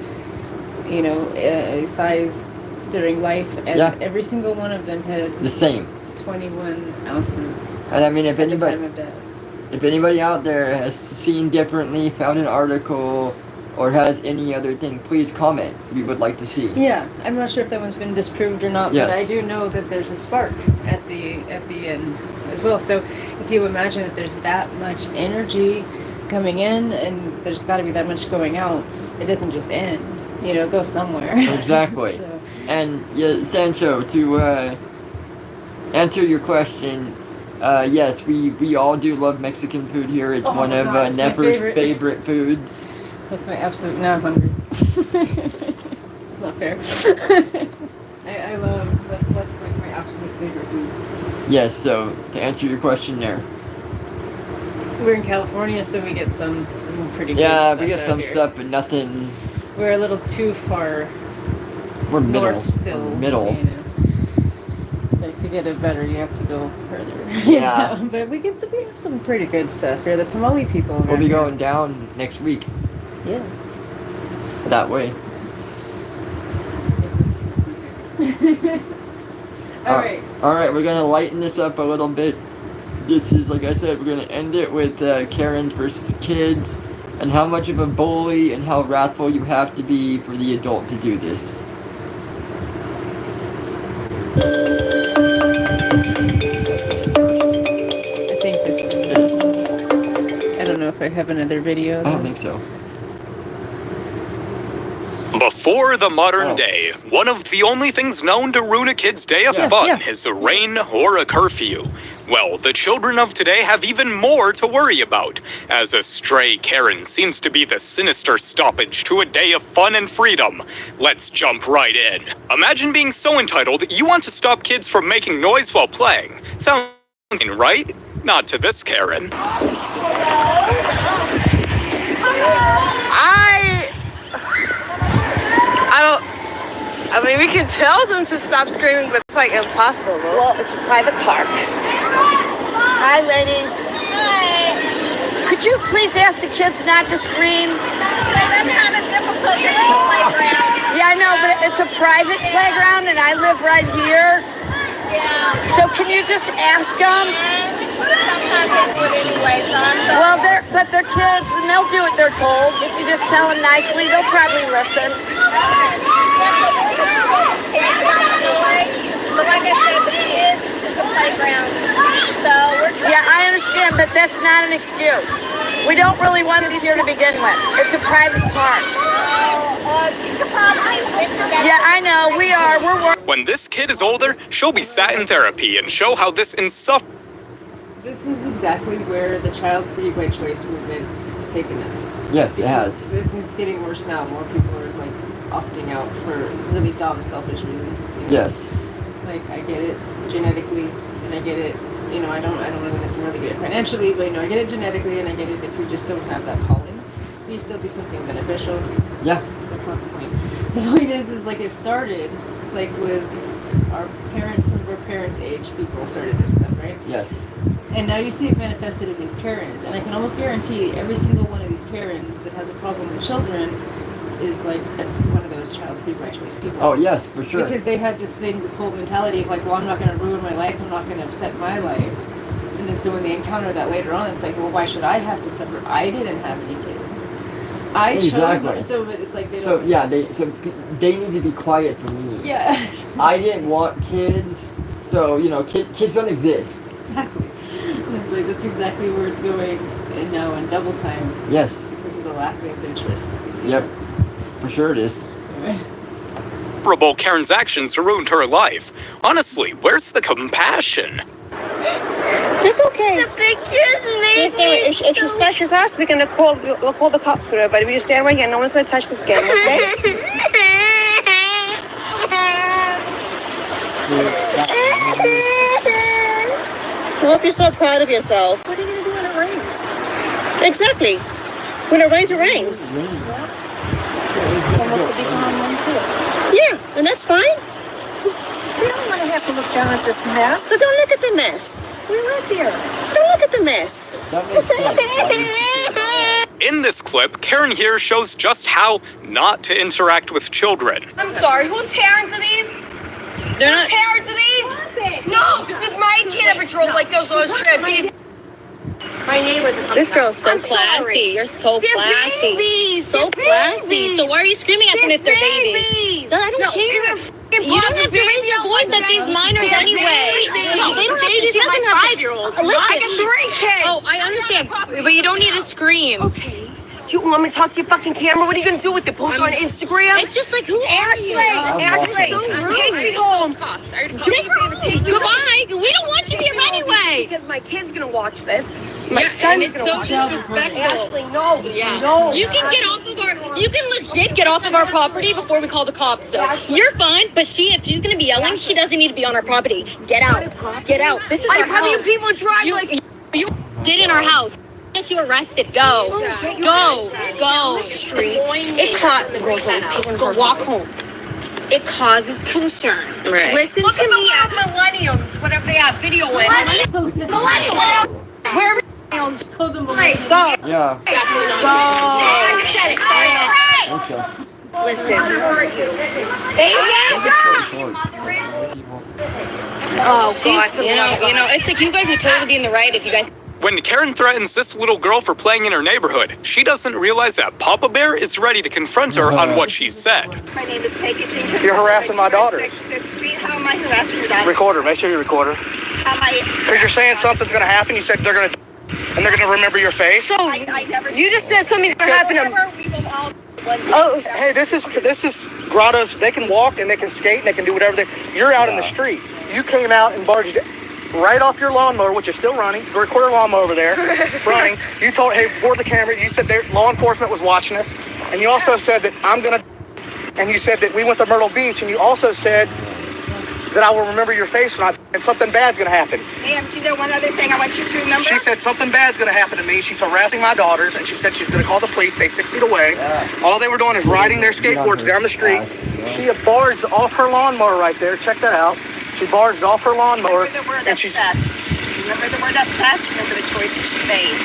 size during life, and every single one of them had the same 21 ounces. And I mean, at the time of death. If anybody out there has seen differently, found an article, or has any other thing, please comment. We would like to see. Yeah, I'm not sure if that one's been disproved or not, but I do know that there's a spark at the end as well. So if you imagine that there's that much energy coming in, and there's got to be that much going out, it doesn't just end. It goes somewhere. Exactly. So. And Sancho, to answer your question, yes, we all do love Mexican food here. It's one of Nepper's favorite foods. That's my absolute. Now I'm hungry. It's not fair. I love that's like my absolute favorite food. Yes. So to answer your question, there. We're in California, so we get some pretty good stuff. Yeah, we get some here. stuff, but nothing. We're a little too far. We're middle. North still. Middle. It's like to get it better, you have to go further. Yeah. But we have some pretty good stuff here. The Somali people. We'll be going down next week. Yeah. That way. Alright. Alright, we're gonna lighten this up a little bit. This is, like I said, we're gonna end it with Karens versus kids, and how much of a bully and how wrathful you have to be for the adult to do this. I think this is it. I don't know if I have another video. I don't think so. Both For the modern day, one of the only things known to ruin a kid's day of fun is a rain or a curfew. Well, the children of today have even more to worry about, as a stray Karen seems to be the sinister stoppage to a day of fun and freedom. Let's jump right in. Imagine being so entitled you want to stop kids from making noise while playing. Sounds right? Not to this Karen. I mean, we can tell them to stop screaming, but it's like impossible. Well, it's a private park. Hi, ladies. Hi. Could you please ask the kids not to scream? That's not a difficult playground. Yeah, I know, but it's a private playground, and I live right here. Yeah. So can you just ask them? Sometimes they do it anyway, so well, but they're kids, and they'll do what they're told. If you just tell them nicely, they'll probably listen. But like I said, the kids is the playground. So yeah, I understand, but that's not an excuse. We don't really want this here to begin with. It's a private park. You should probably yeah, I know. We are. We're When this kid is older, she'll be sat in therapy and show how this insufferable. This is exactly where the child free by choice movement has taken us. Yes, it has. It's getting worse now. More people are like opting out for really dumb, selfish reasons. You know? Yes. Like I get it genetically, and I get it. You know, I don't really necessarily get it financially, but you know, I get it genetically, and I get it if you just don't have that calling. You still do something beneficial. Yeah. That's not the point. The point is like it started like with our parents, some of our parents' age people started this stuff, right? Yes. And now you see it manifested in these Karens, and I can almost guarantee every single one of these Karens that has a problem with children is like one of those child free by choice people. Oh yes, for sure. Because they had this whole mentality of like, well, I'm not going to ruin my life, I'm not going to upset my life. And then so when they encounter that later on, it's like, well, why should I have to suffer? I didn't have any kids. I chose not. So it's like they don't. So they need to be quiet for me. Yeah. I didn't want kids, so you know, kids don't exist. Exactly. And it's like that's exactly where it's going, and now in double time. Yes. Because of the lack of interest. Yep. For sure it is. Karen's actions ruined her life. Honestly, where's the compassion? It's okay. The big kids made me. If she splashes us, we'll call the cops or everybody. We just stand right here. No one's gonna touch this game, okay? I hope you're so proud of yourself. What are you gonna do when it rains? Exactly. When it rains, it rains. Yeah, and that's fine. We don't want to have to look down at this mess. So don't look at the mess. We live here. Don't look at the mess. In this clip, Karen here shows just how not to interact with children. I'm sorry, whose parents are these? They're not. Parents are these? No, because if my kid ever drove like this on his trip, he's... My neighbors are This girl's so classy. You're so classy. Babies. So classy. So why are you screaming at them if they're babies? I don't care. You don't have to raise your voice at these minors anyway. No, they don't have to. She doesn't have 5-year-olds. Listen. I got 3 kids. Oh, I understand. But you don't need to scream. Okay. Do you want me to talk to your fucking camera? What are you gonna do with it? Post on Instagram? It's just like, who are you? Ashley, take me home. Goodbye. We don't want you here anyway. Because my kid's gonna watch this. My Yeah, son's and it's gonna so watch disrespectful. Ashley, no. Yeah. No. You can get off of our. You can legit get off of our property before we call the cops. So you're fine. But if she's gonna be yelling, she doesn't need to be on our property. Get out. Get out. This is our How house. you people drive like... You did in our house. Get you arrested. Go. Go. Street. Go walk home. It causes concern. Right. Listen to me. Millennials, whatever they have, video in. Millennials. Where are millennials? Go the millennials. Go. Yeah. I said it. Okay. Listen. Oh God. You know, it's like you guys would totally be in the right if you guys. When Karen threatens this little girl for playing in her neighborhood, she doesn't realize that Papa Bear is ready to confront her on what she said. My name is Peggy Jenkins. If you're harassing my daughter. How am I harassing your daughter? Record her. Make sure you record her. Because you're saying something's going to happen. You said they're going to remember your face. So, you just said something's going to happen. Oh, Hey, this is Grotto's. They can walk and they can skate and they can do whatever you're out in the street. You came out and barged right off your lawnmower, which is still running. Your recorder lawnmower over there, running. You told, hey, board the camera. You said law enforcement was watching us. And you also said that and you said that we went to Myrtle Beach, and you also said that I will remember your face and something bad's going to happen. ma'am, you know one other thing I want you to remember? She said something bad's going to happen to me. She's harassing my daughters, and she said she's going to call the police, stay 6 feet away. All they were doing is riding their skateboards down the street. She had barged off her lawnmower right there. Check that out. She barged off her lawnmower. Remember the word upset. Remember the word upset? Remember the choices she made.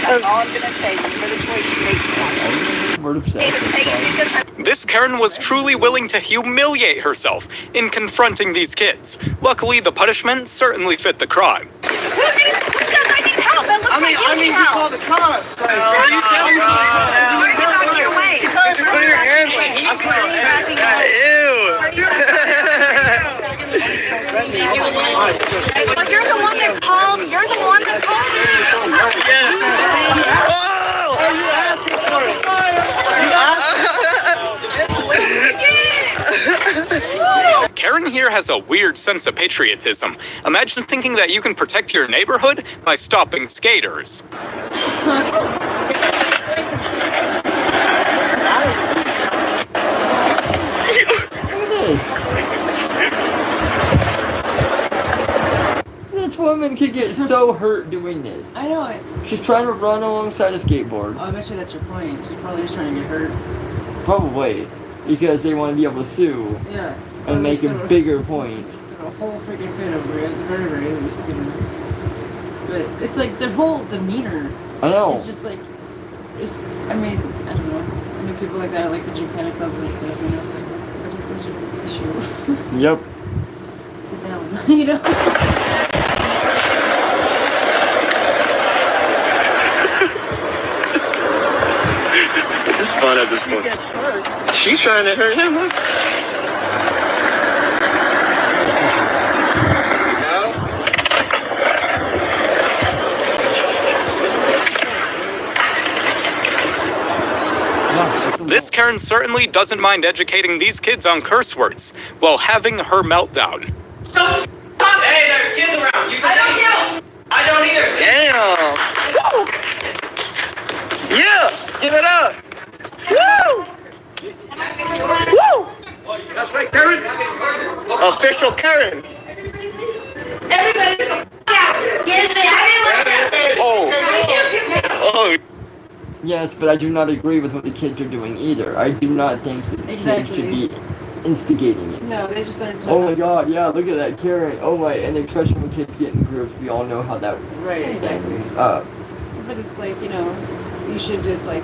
That's all I'm going to say. Remember the choice she made tonight. Word obsessed. This Karen was truly willing to humiliate herself in confronting these kids. Luckily, the punishment certainly fit the crime. Who says I need help? It looks like you need you help. called the cops. You're on your way. Put your hands Well, you're the one that called. You're the one that called me. Karen here has a weird sense of patriotism. Imagine thinking that you can protect your neighborhood by stopping skaters. This woman could get so hurt doing this. I know it. She's trying to run alongside a skateboard. Oh, I bet you that's your point. She's probably just trying to get hurt. Probably. Because they want to be able to sue. Yeah. And make a bigger point. Throw a whole freaking fit over it, at the very least, you know. But it's like their whole demeanor. I know. It's just like, I mean, I don't know. I mean, people like that are like the Japan clubs and stuff, you know. It's like, what's your issue? Yep. Sit down, you know. It's fun at this point. She's trying to hurt him. This Karen certainly doesn't mind educating these kids on curse words while having her meltdown. Hey, there's kids around. I don't know. I don't either. Damn. Woo. Yeah. Give it up. Woo. Woo. That's right, Karen. Official Karen. Everybody, Oh. Oh. Yes, but I do not agree with what the kids are doing either. I do not think that the kids should be instigating it. No, they just learned to. Oh my god, yeah, look at that Karen. Oh my, and especially when kids get in groups, we all know how that Right, exactly. ends up. But it's like, you know, you should just like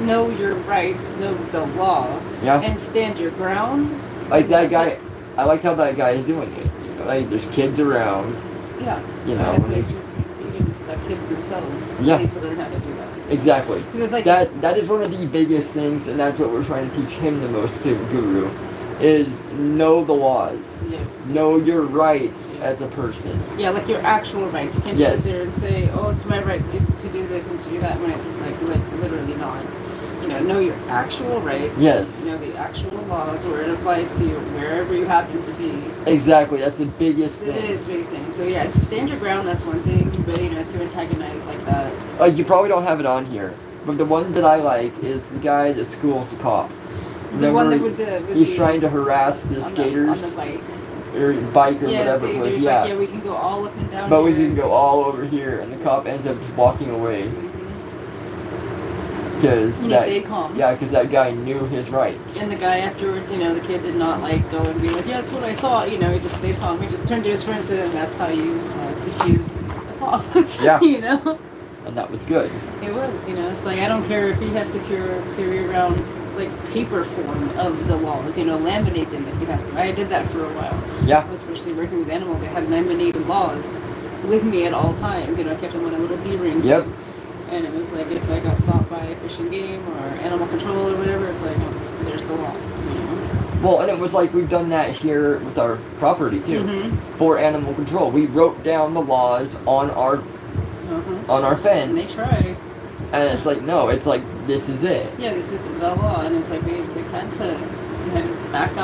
know your rights, know the law, Yeah. and stand your ground. Like that guy, I like how that guy is doing it. You know, like there's kids around. Yeah. You know, Honestly, and it's- even the kids themselves Yeah. need to learn how to do that. Exactly. 'Cause it's like that is one of the biggest things, and that's what we're trying to teach him the most too, Guru, is know the laws. Yeah. Know your rights as a person. Yeah, like your actual rights. You can't Yes. just sit there and say, "Oh, it's my right to do this and to do that," when it's like literally not. You know your actual rights. Yes. Know the actual laws where it applies to you, wherever you happen to be. Exactly. That's the biggest It thing. is the biggest thing. So yeah, to stand your ground, that's one thing. But to antagonize like that. You probably don't have it on here, but the one that I like is the guy that schools the cop. The one that Remember, with he's the trying to harass the skaters on the bike. or bike or Yeah, whatever it was. there's Yeah. like, yeah, we can go all up and down. But we here. can go all over here, and the cop ends up just walking away. Because And he stayed calm. Yeah, because that guy knew his rights. And the guy afterwards, the kid did not like go and be like, yeah, that's what I thought. He just stayed calm. He just turned to his friend and said, and that's how you diffuse a cop. Yeah. And that was good. It was, it's like, I don't care if he has to carry around like paper form of the laws, laminate them if he has to. I did that for a while. Yeah. Especially working with animals, I had laminated laws with me at all times. I kept them on a little D-ring. Yep. And it was like, if I got stopped by a Fish and Game or Animal Control or whatever, it's like, oh, there's the law. Well, and it was like we've done that here with our property too. Mhm. For animal control, we wrote down the laws on our fence. And they try. And it's like, no, it's like this is it. Yeah, this is the law, and it's like they had to back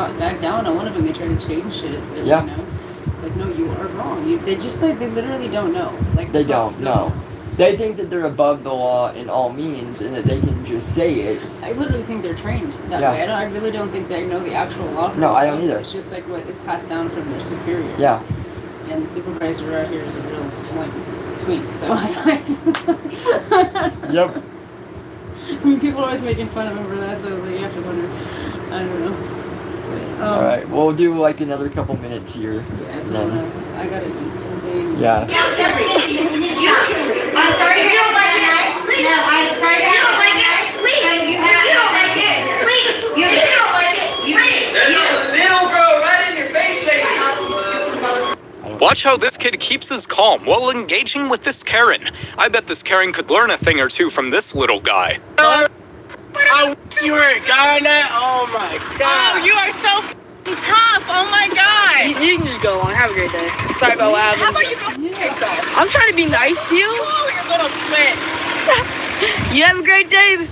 down on one of them. They tried to change shit. But, Yeah. You know, it's like, no, you are wrong. They just like they literally don't know. Like They don't know. They think that they're above the law in all means, and that they can just say it. I literally think they're trained that way. I really don't think they know the actual law. No, I don't either. It's just like what is passed down from their superior. Yeah. And the supervisor out here is a real like twink. So it's like. Yep. I mean, people are always making fun of him for that, so I was like, you have to wonder. I don't know. But, All right, we'll do like another couple minutes here. Yeah, so I gotta eat something. Yeah. I'm sorry if you don't like it. Please. No, I'm sorry if you don't like it. Please. If you don't like it. Please. If you don't like it. Please. There's a little girl right in your face saying. Watch how this kid keeps his calm while engaging with this Karen. I bet this Karen could learn a thing or two from this little guy. I wish you were a guy now. Oh my god. Oh, you are so tough. Oh my god. You can just go on. Have a great day. Sorry about what happened. How about you go yourself? I'm trying to be nice to you. Oh, you're little twit. You have a great day.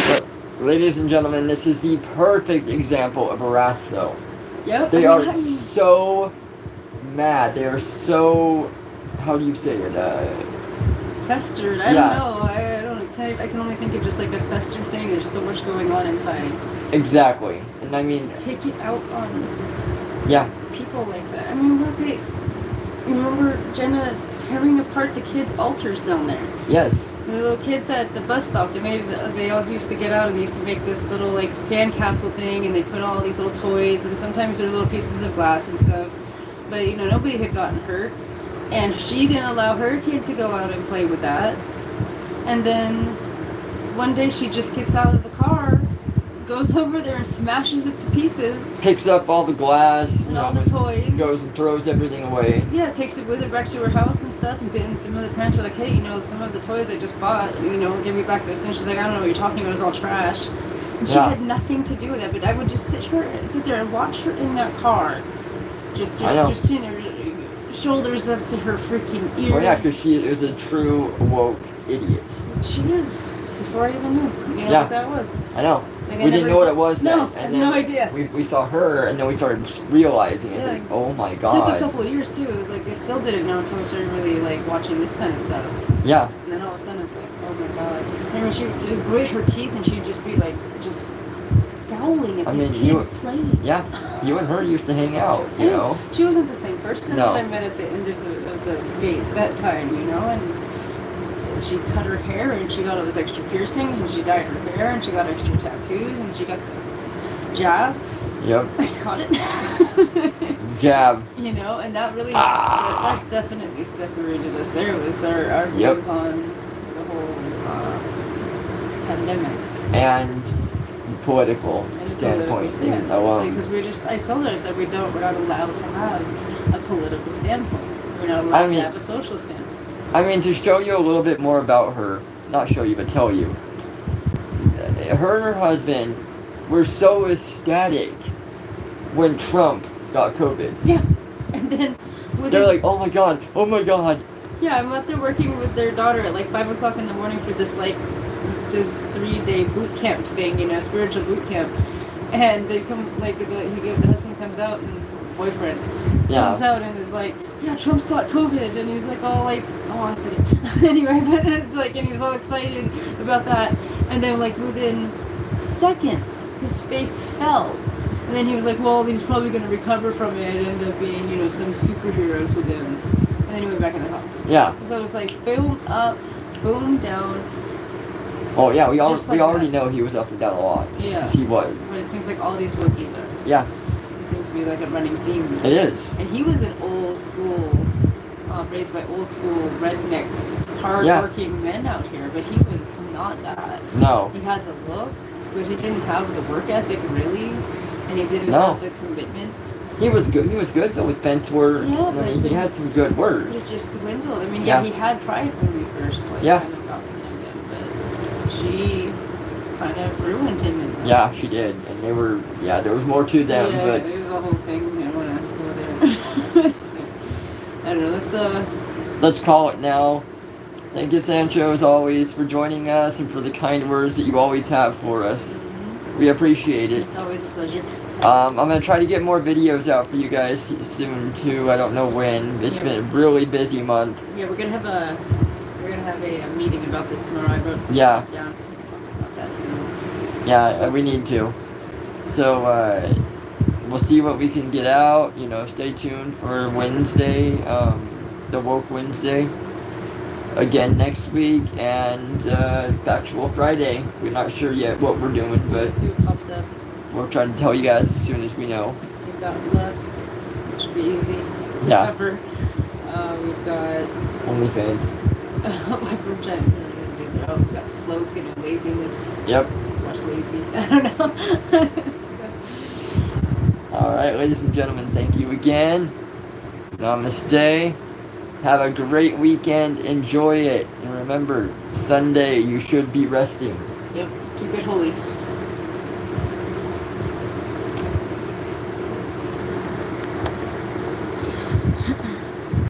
But, ladies and gentlemen, this is the perfect example of a wrath, though. Yep. They are so mad. They are so. How do you say it? Festered. I don't know. I can only think of just like a festered thing. There's so much going on inside. Exactly. And I mean. Just take it out on. Yeah. People like that. I mean, remember Jenna tearing apart the kids' altars down there? Yes. The little kids at the bus stop, they always used to get out and they used to make this little like sandcastle thing, and they put all these little toys, and sometimes there's little pieces of glass and stuff. But you know, nobody had gotten hurt, and she didn't allow her kid to go out and play with that. And then one day she just gets out of the car, goes over there and smashes it to pieces. Picks up all the glass, and all the toys. Goes and throws everything away. Yeah, takes it with her back to her house and stuff. And some of the parents were like, hey, you know, some of the toys I just bought, you know, give me back those things. She's like, I don't know what you're talking about. It's all trash. And she had nothing to do with that. But I would just sit there and watch her in that car, just sitting there, shoulders up to her freaking ears. Well, yeah, because she is a true woke idiot. She is. Before I even knew, you know what that was. I know. Like we didn't know what it was then. No, I had no idea. We saw her, and then we started realizing it's like, oh my god. It took a couple of years too. It was like I still didn't know until we started really like watching this kind of stuff. Yeah. And then all of a sudden it's like, oh my god. I mean, she'd grit her teeth and she'd just be like, just scowling at these kids playing. Yeah. You and her used to hang out, you know. She wasn't the same person No. that I met at the end of the date that time, you know, and. She cut her hair and she got all those extra piercings and she dyed her hair and she got extra tattoos and she got the jab. Yep. I caught it. Jab. You know, and that really that definitely separated us. There was our views on the whole pandemic and political standpoint. Because I told her, I said we're not allowed to have a political standpoint. We're not allowed to have a social standpoint. I mean, to show you a little bit more about her, not show you, but tell you. Her and her husband were so ecstatic when Trump got COVID. Yeah. And then... They're like, oh my god, oh my god. Yeah, I'm out there working with their daughter at like 5 o'clock in the morning for this 3-day boot camp thing, you know, spiritual boot camp. And they come, like, the husband comes out and boyfriend comes out and is like, yeah, Trump's got COVID, and he's like all like, oh, I said it. Anyway, but it's like, and he was all excited about that, and then like within seconds, his face fell, and then he was like, well, he's probably going to recover from it and end up being, you know, some superhero to them, and then he went back in the house. Yeah. So it was like boom up, boom down. Oh yeah, we already know he was up and down a lot. Yeah. He was. But it seems like all these Wookiees are. Yeah. Seems to be like a running theme. It is. And he was an old school, raised by old school rednecks, hard-working men out here, but he was not that. No. He had the look, but he didn't have the work ethic really, and he didn't have the commitment. He was good. He was good though with fence work. Yeah, I mean, he had some good work. But it just dwindled. I mean, he had pride when we first kind of got to know him, but she kind of ruined him. Yeah, she did, and they were. Yeah, there was more to them, but there was a whole thing. I don't want to go there. I don't know. Let's call it now. Thank you, Sancho, as always, for joining us and for the kind words that you always have for us. We appreciate it. It's always a pleasure. I'm going to try to get more videos out for you guys soon, too. I don't know when. It's been a really busy month. Yeah, we're gonna have a meeting about this tomorrow. I wrote Yeah. stuff down because I'm talking about that soon. Yeah, we need to. So, we'll see what we can get out. You know, stay tuned for Wednesday, the Woke Wednesday. Again next week, and Factual Friday. We're not sure yet what we're doing, but We'll see what pops up. we'll try to tell you guys as soon as we know. We've got Lust, which should be easy to Yeah. cover. We've got OnlyFans. we've got Sloth, laziness. Yep. Watch Lazy. I don't know. Alright, ladies and gentlemen, thank you again. Namaste. Have a great weekend. Enjoy it. And remember, Sunday you should be resting. Yep. Keep it holy.